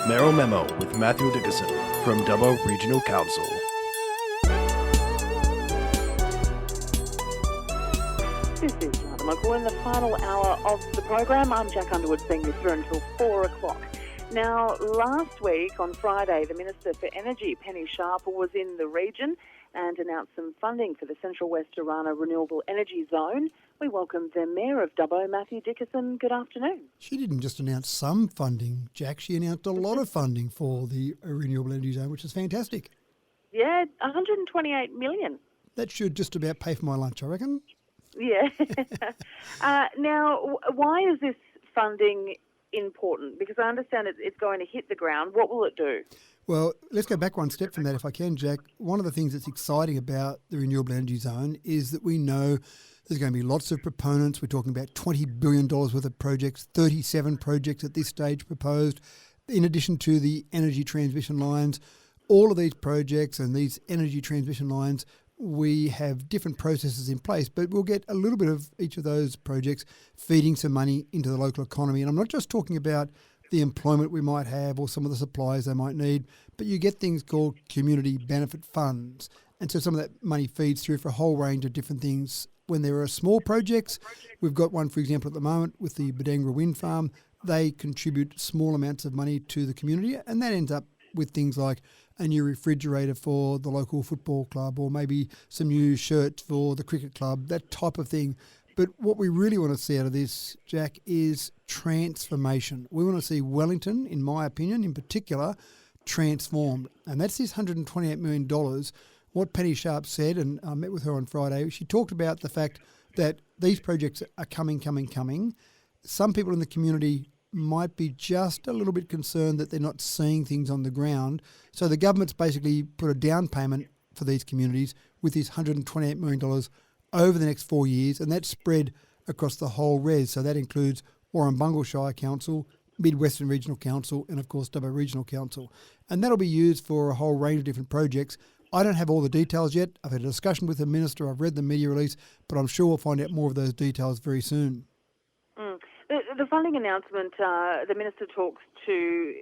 Mayoral Memo with Matthew Dickerson from Dubbo Regional Council. This is Jonathan Michael in the final hour of the program. I'm Jac Underwood, seeing you through until 4 o'clock. Now, last week on Friday, the Minister for Energy, Penny Sharper, was in the region and announced some funding for the Central West Arana Renewable Energy Zone. We welcome the Mayor of Dubbo, Matthew Dickerson. Good afternoon. She didn't just announce some funding, Jack. She announced a lot of funding for the Renewable Energy Zone, which is fantastic. Yeah, $128 million. That should just about pay for my lunch, I reckon. Yeah. Now, why is this funding important? Because I understand it's going to hit the ground. What will it do? Well, let's go back one step from that if I can, Jack. One of the things that's exciting about the Renewable Energy Zone is that we know there's going to be lots of proponents. We're talking about $20 billion worth of projects, 37 projects at this stage proposed, in addition to the energy transmission lines. All of these projects and these energy transmission lines, we have different processes in place, but we'll get a little bit of each of those projects feeding some money into the local economy. And I'm not just talking about the employment we might have or some of the supplies they might need, but you get things called community benefit funds. And so some of that money feeds through for a whole range of different things. When there are small projects, we've got one, for example, at the moment with the Badengra wind farm. They contribute small amounts of money to the community, and that ends up with things like a new refrigerator for the local football club or maybe some new shirts for the cricket club, that type of thing. But what we really want to see out of this, Jack, is transformation. We want to see Wellington, in my opinion, in particular, transformed. And that's this $128 million. What Penny Sharp said, and I met with her on Friday, she talked about the fact that these projects are coming. Some people in the community might be just a little bit concerned that they're not seeing things on the ground. So the government's basically put a down payment for these communities with this $128 million over the next 4 years, and that's spread across the whole REZ. So that includes Warrumbungle Shire Council, Mid-Western Regional Council, and of course Dubbo Regional Council. And that'll be used for a whole range of different projects. I don't have all the details yet. I've had a discussion with the Minister. I've read the media release, but I'm sure we'll find out more of those details very soon. The funding announcement, the Minister talks to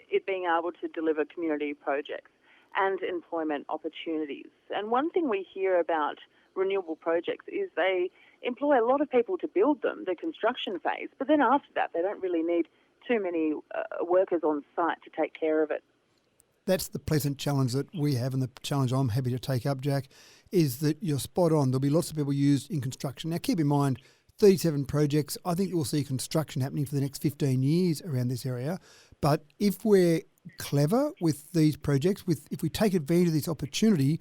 it being able to deliver community projects and employment opportunities. And one thing we hear about renewable projects is they employ a lot of people to build them, the construction phase, but then after that they don't really need too many workers on site to take care of it. That's the pleasant challenge that we have, and the challenge I'm happy to take up, Jack, is that you're spot on. There'll be lots of people used in construction. Now, keep in mind, 37 projects. I think we'll see construction happening for the next 15 years around this area. But if we're clever with these projects, if we take advantage of this opportunity,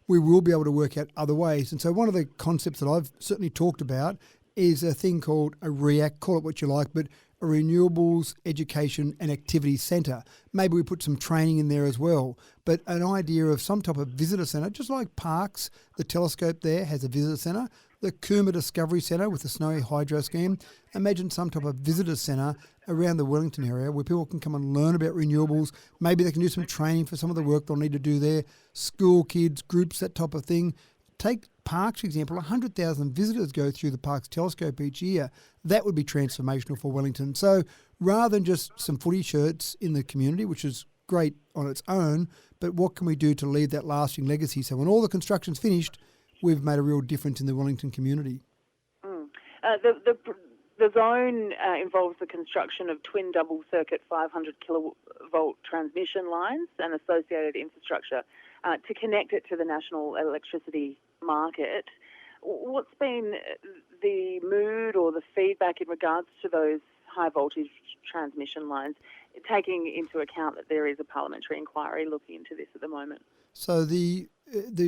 we will be able to work out other ways. And so one of the concepts that I've certainly talked about is a thing called a REACT, call it what you like, but a Renewables Education and Activity Centre. Maybe we put some training in there as well, but an idea of some type of visitor centre, just like Parks, the telescope there has a visitor centre, the Cooma Discovery Centre with the Snowy Hydro Scheme. Imagine some type of visitor centre around the Wellington area where people can come and learn about renewables. Maybe they can do some training for some of the work they'll need to do there, school kids, groups, that type of thing. Take Parks, for example, 100,000 visitors go through the Parks telescope each year. That would be transformational for Wellington. So rather than just some footy shirts in the community, which is great on its own, but what can we do to leave that lasting legacy? So when all the construction's finished, we've made a real difference in the Wellington community. The zone involves the construction of twin double-circuit 500 kilovolt transmission lines and associated infrastructure to connect it to the national electricity market. What's been the mood or the feedback in regards to those high-voltage transmission lines, taking into account that there is a parliamentary inquiry looking into this at the moment? So the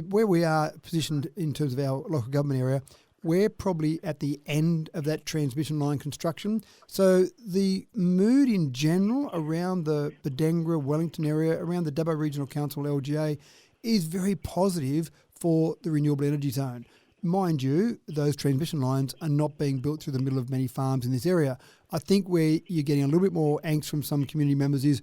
where we are positioned in terms of our local government area, we're probably at the end of that transmission line construction. So the mood in general around the Badengra, Wellington area, around the Dubbo Regional Council, LGA, is very positive for the renewable energy zone. Mind you, those transmission lines are not being built through the middle of many farms in this area. I think where you're getting a little bit more angst from some community members is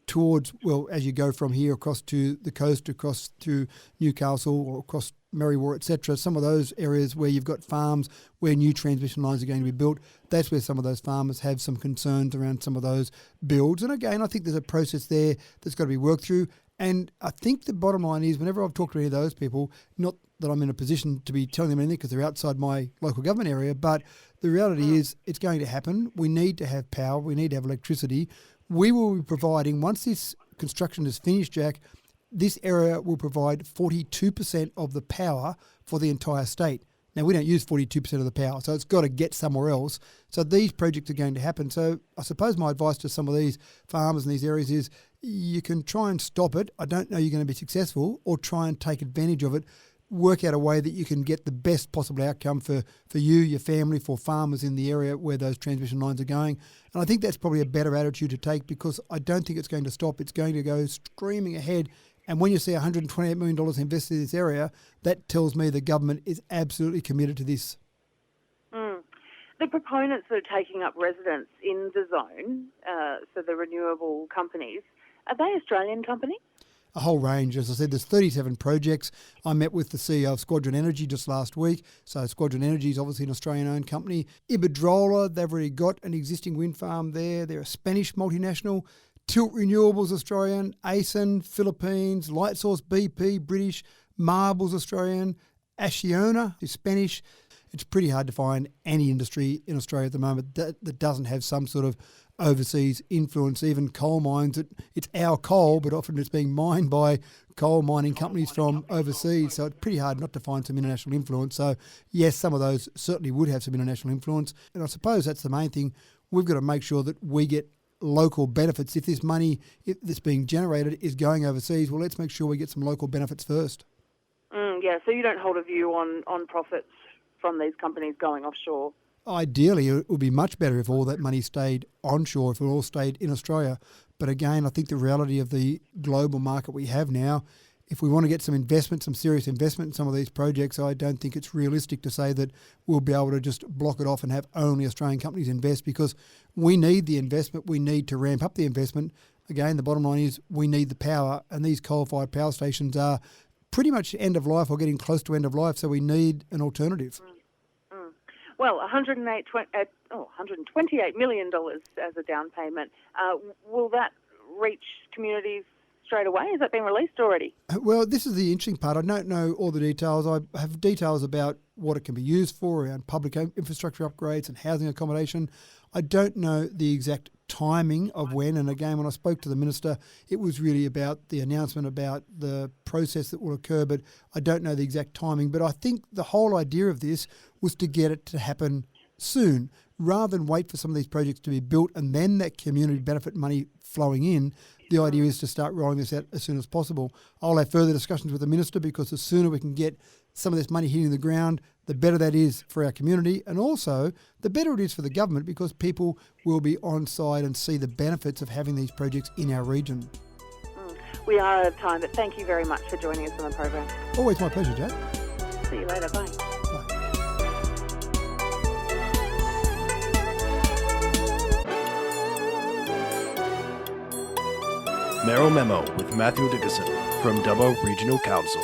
towards, well, as you go from here across to the coast, across to Newcastle or across Mayoral, etc., some of those areas where you've got farms where new transmission lines are going to be built, that's where some of those farmers have some concerns around some of those builds. And again, I think there's a process there that's got to be worked through. And I think the bottom line is, whenever I've talked to any of those people, not that I'm in a position to be telling them anything because they're outside my local government area, but the reality is it's going to happen. We need to have power. We need to have electricity. We will be providing, once this construction is finished, Jac, this area will provide 42% of the power for the entire state. Now, we don't use 42% of the power, so it's got to get somewhere else. So these projects are going to happen. So I suppose my advice to some of these farmers in these areas is you can try and stop it. I don't know you're going to be successful, or try and take advantage of it. Work out a way that you can get the best possible outcome for you, your family, for farmers in the area where those transmission lines are going. And I think that's probably a better attitude to take, because I don't think it's going to stop. It's going to go screaming ahead. And when you see $128 million invested in this area, that tells me the government is absolutely committed to this. The proponents that are taking up residence in the zone, so the renewable companies, are they Australian companies? A whole range. As I said, there's 37 projects. I met with the CEO of Squadron Energy just last week. So Squadron Energy is obviously an Australian-owned company. Iberdrola, they've already got an existing wind farm there. They're a Spanish multinational. Tilt Renewables, Australian. ACEN, Philippines. Lightsource, BP, British. Marbles, Australian. Acciona is Spanish. It's pretty hard to find any industry in Australia at the moment that doesn't have some sort of overseas influence. Even coal mines, it's our coal, but often it's being mined by coal mining companies from overseas. So it's pretty hard not to find some international influence. So yes, some of those certainly would have some international influence. And I suppose that's the main thing. We've got to make sure that we get local benefits. If this money that's being generated is going overseas, well, let's make sure we get some local benefits first. Yeah, so you don't hold a view on profits from these companies going offshore? Ideally, it would be much better if all that money stayed onshore, if it all stayed in Australia. But again, I think the reality of the global market we have now, if we want to get some investment, some serious investment in some of these projects, I don't think it's realistic to say that we'll be able to just block it off and have only Australian companies invest, because we need the investment. We need to ramp up the investment. Again, the bottom line is we need the power, and these coal-fired power stations are pretty much end of life or getting close to end of life, so we need an alternative. Well, $128 million as a down payment. Will that reach communities straight away? Has that been released already? Well, this is the interesting part. I don't know all the details. I have details about what it can be used for around public infrastructure upgrades and housing accommodation. I don't know the exact timing of when. And again, when I spoke to the minister, it was really about the announcement about the process that will occur, but I don't know the exact timing. But I think the whole idea of this was to get it to happen soon, rather than wait for some of these projects to be built and then that community benefit money flowing in. The idea is to start rolling this out as soon as possible. I'll have further discussions with the minister, because the sooner we can get some of this money hitting the ground, the better that is for our community, and also the better it is for the government, because people will be on side and see the benefits of having these projects in our region. We are out of time, but thank you very much for joining us on the program. Always my pleasure, Jac. See you later. Bye. Bye. Mayoral Memo with Matthew Dickinson from Dubbo Regional Council.